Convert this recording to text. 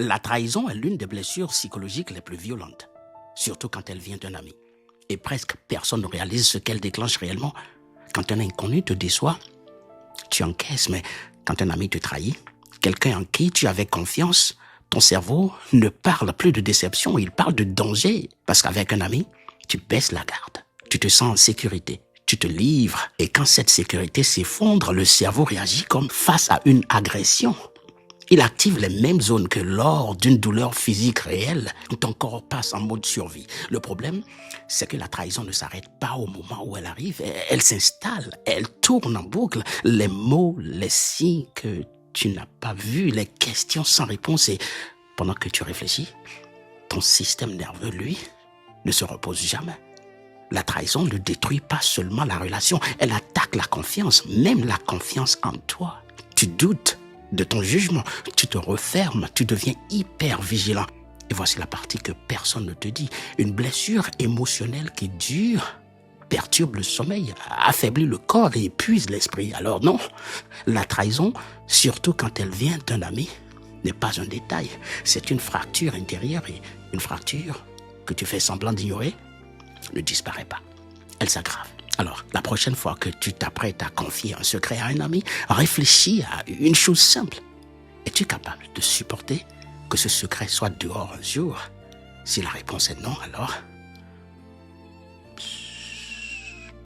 La trahison est l'une des blessures psychologiques les plus violentes, surtout quand elle vient d'un ami. Et presque personne ne réalise ce qu'elle déclenche réellement. Quand un inconnu te déçoit, tu encaisses, mais quand un ami te trahit, quelqu'un en qui tu avais confiance, ton cerveau ne parle plus de déception, il parle de danger. Parce qu'avec un ami, tu baisses la garde, tu te sens en sécurité, tu te livres. Et quand cette sécurité s'effondre, le cerveau réagit comme face à une agression. Il active les mêmes zones que lors d'une douleur physique réelle. Ton corps passe en mode survie. Le problème, c'est que la trahison ne s'arrête pas au moment où elle arrive. Elle s'installe, elle tourne en boucle. Les mots, les signes que tu n'as pas vus, les questions sans réponse. Et pendant que tu réfléchis, ton système nerveux, lui, ne se repose jamais. La trahison ne détruit pas seulement la relation, elle attaque la confiance, même la confiance en toi. Tu doutes de ton jugement, tu te refermes, tu deviens hyper vigilant. Et voici la partie que personne ne te dit. Une blessure émotionnelle qui dure perturbe le sommeil, affaiblit le corps et épuise l'esprit. Alors non, la trahison, surtout quand elle vient d'un ami, n'est pas un détail. C'est une fracture intérieure et une fracture que tu fais semblant d'ignorer ne disparaît pas. Elle s'aggrave. Alors, la prochaine fois que tu t'apprêtes à confier un secret à un ami, réfléchis à une chose simple. Es-tu capable de supporter que ce secret soit dehors un jour? Si la réponse est non, alors